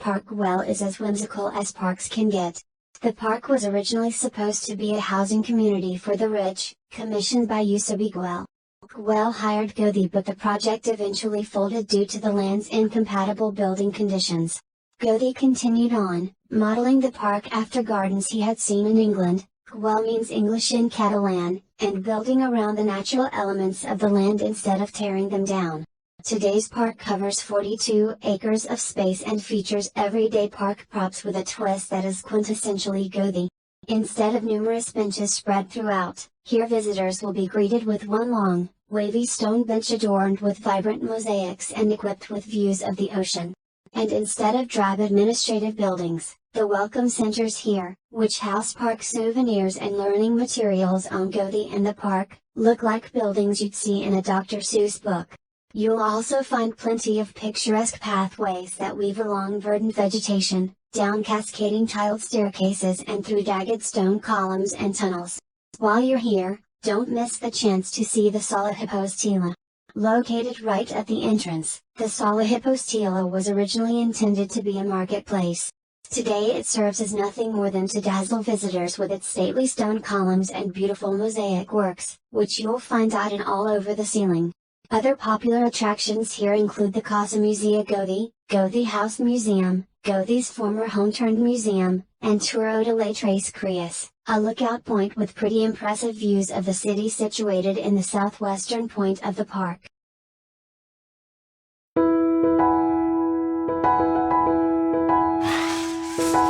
Park Güell is as whimsical as parks can get. The park was originally supposed to be a housing community for the rich, commissioned by Yusobi Güell. Güell hired Goethe, but the project eventually folded due to the land's incompatible building conditions. Goethe continued on, modeling the park after gardens he had seen in England. Güell means English in Catalan, and building around the natural elements of the land instead of tearing them down. Today's park covers 42 acres of space and features everyday park props with a twist that is quintessentially Goethe. Instead of numerous benches spread throughout, here visitors will be greeted with one long, wavy stone bench adorned with vibrant mosaics and equipped with views of the ocean. And instead of drab administrative buildings, the welcome centers here, which house park souvenirs and learning materials on Goethe and the park, look like buildings you'd see in a Dr. Seuss book. You'll also find plenty of picturesque pathways that weave along verdant vegetation, down cascading tiled staircases and through jagged stone columns and tunnels. While you're here, don't miss the chance to see the Sala Hypostila. Located right at the entrance, the Sala Hypostila was originally intended to be a marketplace. Today it serves as nothing more than to dazzle visitors with its stately stone columns and beautiful mosaic works, which you'll find dotted all over the ceiling. Other popular attractions here include the Casa Musea Goethe, Goethe House Museum, Goethe's former home turned museum, and Turo de les Tres Cries, a lookout point with pretty impressive views of the city situated in the southwestern point of the park.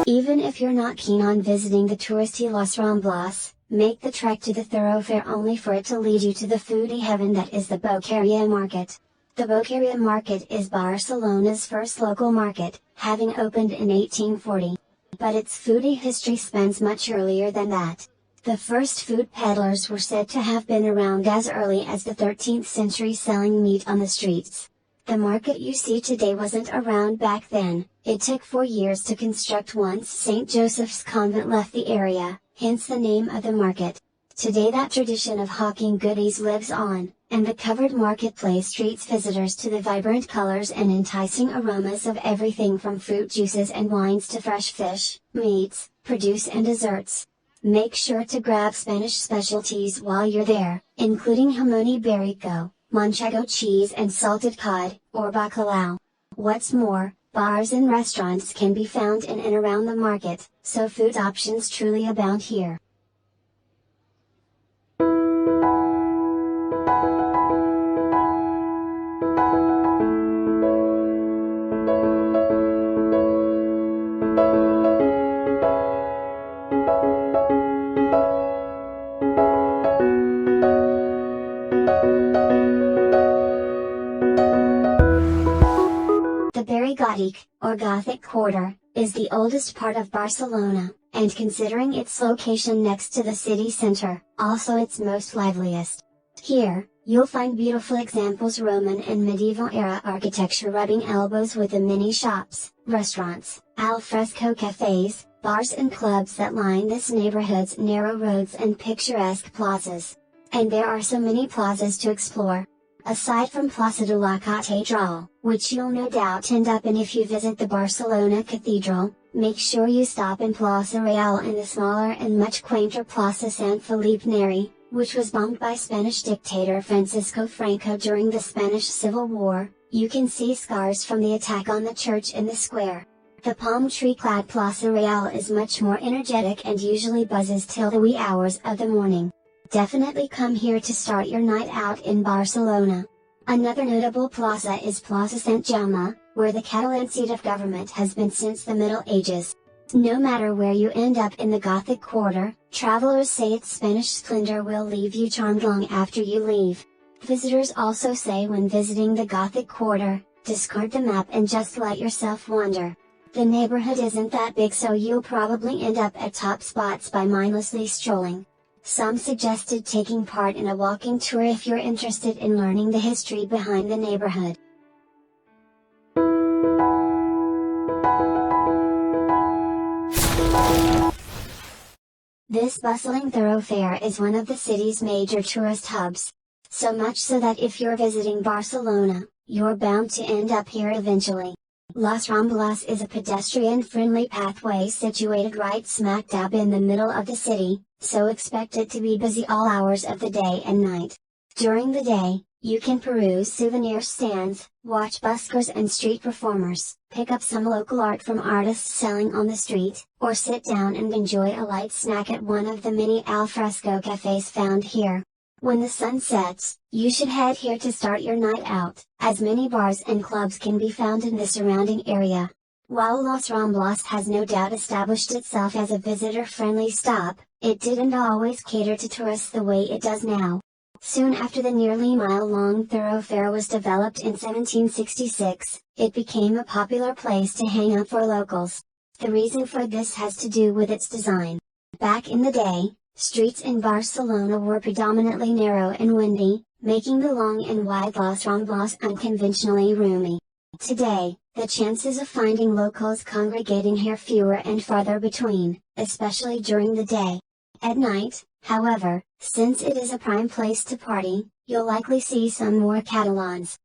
Even if you're not keen on visiting the touristy Las Ramblas, make the trek to the thoroughfare only for it to lead you to the foodie heaven that is the Boqueria Market. The Boqueria Market is Barcelona's first local market, having opened in 1840. But its foodie history spans much earlier than that. The first food peddlers were said to have been around as early as the 13th century selling meat on the streets. The market you see today wasn't around back then. It took 4 years to construct once St. Joseph's Convent left the area, hence the name of the market. Today that tradition of hawking goodies lives on, and the covered marketplace treats visitors to the vibrant colors and enticing aromas of everything from fruit juices and wines to fresh fish, meats, produce and desserts. Make sure to grab Spanish specialties while you're there, including jamón ibérico, manchego cheese and salted cod, or bacalao. What's more, bars and restaurants can be found in and around the market, so food options truly abound here. The Barri Gòtic, or Gothic Quarter, is the oldest part of Barcelona, and considering its location next to the city center, also its most liveliest. Here, you'll find beautiful examples Roman and medieval era architecture rubbing elbows with the many shops, restaurants, al fresco cafes, bars and clubs that line this neighborhood's narrow roads and picturesque plazas. And there are so many plazas to explore. Aside from Plaza de la Catedral, which you'll no doubt end up in if you visit the Barcelona Cathedral, make sure you stop in Plaza Real and the smaller and much quainter Plaza San Felipe Neri, which was bombed by Spanish dictator Francisco Franco during the Spanish Civil War. You can see scars from the attack on the church in the square. The palm tree-clad Plaza Real is much more energetic and usually buzzes till the wee hours of the morning. Definitely come here to start your night out in Barcelona. Another notable plaza is Plaza Sant Jaume, where the Catalan seat of government has been since the Middle Ages. No matter where you end up in the Gothic Quarter, travelers say its Spanish splendor will leave you charmed long after you leave. Visitors also say when visiting the Gothic Quarter, discard the map and just let yourself wander. The neighborhood isn't that big, so you'll probably end up at top spots by mindlessly strolling. Some suggested taking part in a walking tour if you're interested in learning the history behind the neighborhood. This bustling thoroughfare is one of the city's major tourist hubs. So much so that if you're visiting Barcelona, you're bound to end up here eventually. Las Ramblas is a pedestrian-friendly pathway situated right smack dab in the middle of the city, so expect it to be busy all hours of the day and night. During the day, you can peruse souvenir stands, watch buskers and street performers, pick up some local art from artists selling on the street, or sit down and enjoy a light snack at one of the many alfresco cafes found here. When the sun sets, you should head here to start your night out, as many bars and clubs can be found in the surrounding area. While Las Ramblas has no doubt established itself as a visitor-friendly stop, it didn't always cater to tourists the way it does now. Soon after the nearly mile-long thoroughfare was developed in 1766, it became a popular place to hang out for locals. The reason for this has to do with its design. Back in the day, streets in Barcelona were predominantly narrow and windy, making the long and wide Las Ramblas unconventionally roomy. Today, the chances of finding locals congregating here fewer and farther between, especially during the day. At night, however, since it is a prime place to party, you'll likely see some more Catalans.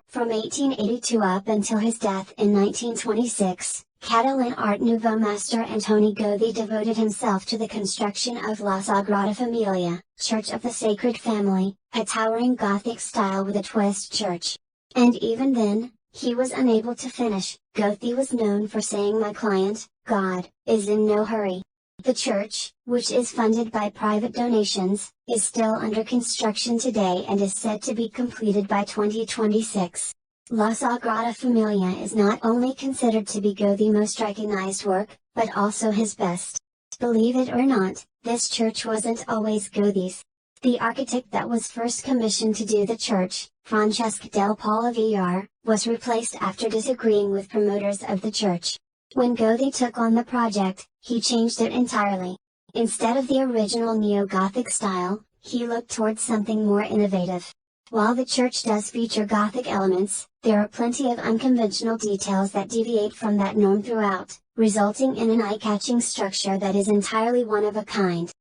From 1882 up until his death in 1926, Catalan Art Nouveau master Antoni Gaudí devoted himself to the construction of La Sagrada Familia, Church of the Sacred Family, a towering Gothic style with a twist church. And even then, he was unable to finish. Gaudí was known for saying, "My client, God, is in no hurry." The church, which is funded by private donations, is still under construction today and is said to be completed by 2026. La Sagrada Familia is not only considered to be Gaudí's most recognized work, but also his best. Believe it or not, this church wasn't always Gaudí's. The architect that was first commissioned to do the church, Francesc del Pol Villar, was replaced after disagreeing with promoters of the church. When Gaudí took on the project, he changed it entirely. Instead of the original neo-Gothic style, he looked towards something more innovative. While the church does feature Gothic elements, there are plenty of unconventional details that deviate from that norm throughout, resulting in an eye-catching structure that is entirely one of a kind.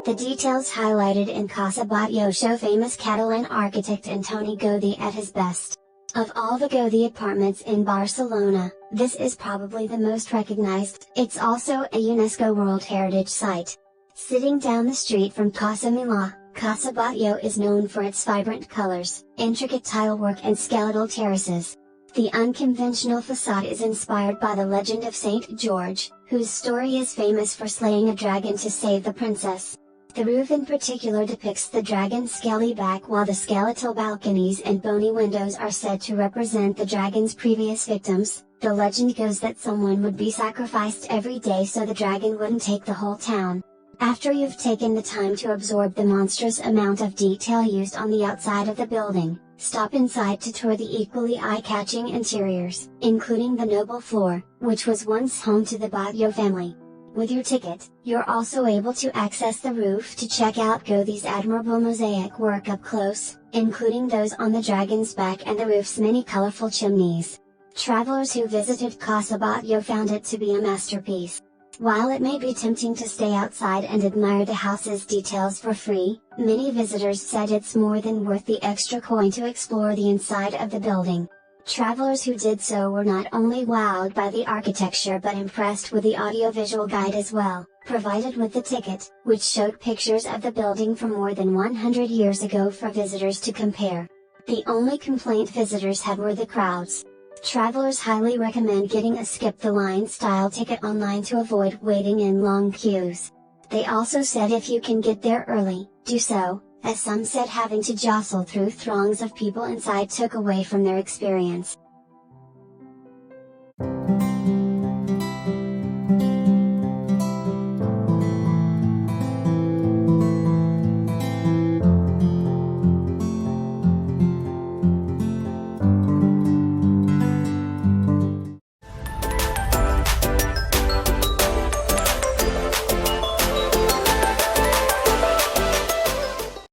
The details highlighted in Casa Batlló show famous Catalan architect Antoni Gaudí at his best. Of all the Gaudí apartments in Barcelona, this is probably the most recognized. It's also a UNESCO World Heritage Site. Sitting down the street from Casa Milà, Casa Batlló is known for its vibrant colors, intricate tilework and skeletal terraces. The unconventional facade is inspired by the legend of Saint George, whose story is famous for slaying a dragon to save the princess. The roof in particular depicts the dragon's scaly back, while the skeletal balconies and bony windows are said to represent the dragon's previous victims. The legend goes that someone would be sacrificed every day so the dragon wouldn't take the whole town. After you've taken the time to absorb the monstrous amount of detail used on the outside of the building, stop inside to tour the equally eye-catching interiors, including the noble floor, which was once home to the Batlló family. With your ticket, you're also able to access the roof to check out Gaudí's admirable mosaic work up close, including those on the dragon's back and the roof's many colorful chimneys. Travelers who visited Casa Batlló found it to be a masterpiece. While it may be tempting to stay outside and admire the house's details for free, many visitors said it's more than worth the extra coin to explore the inside of the building. Travelers who did so were not only wowed by the architecture but impressed with the audiovisual guide as well, provided with the ticket, which showed pictures of the building from more than 100 years ago for visitors to compare. The only complaint visitors had were the crowds. Travelers highly recommend getting a skip-the-line style ticket online to avoid waiting in long queues. They also said if you can get there early, do so, as some said having to jostle through throngs of people inside took away from their experience.